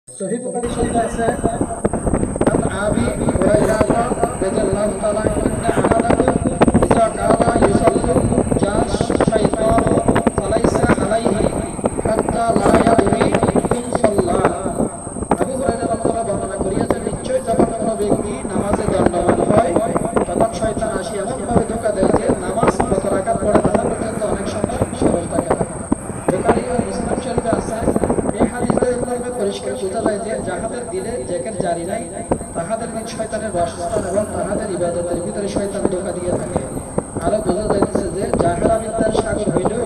সহিহ বুখারী শরীফে আছে আন আবি হুরায়রা রাদিয়াল্লাহু তাআলা ইন্না আহাদাকুম ইযা কানা ইউসাল্লু জাস শাইতানু ফালাইসা আলাইহি হাত্তা লা ইয়াদরি কুম সাল্লা। আবু হুরায়রা রাদিয়াল্লাহু বর্ণনা করিয়াছেন, নিশ্চয় যখন কোনো ব্যক্তি নামাজে দণ্ডায়মান হয় তখন শয়তান আসি এমনভাবে ধোঁকা দেয় যে নামাজ কত রাকাত পড়ে তাহা পর্যন্ত অনেক সময় স্মরণ থাকে না। বুখারী ও মুসলিম শরীফে আছে, এই হাদিসের মধ্যে পরিষ্কার বোঝা যায় যে যাহাদের দিলে জিকির জারি নাই তাহাদের নিজ শয়তানের বাসস্থান এবং তাহাদের ইবাদতের ভিতরে শয়তান ধোঁকা দিয়ে থাকে। আরো বোঝা যাইতেছে যে যাহারা বিদ্যার সাগর হইলেও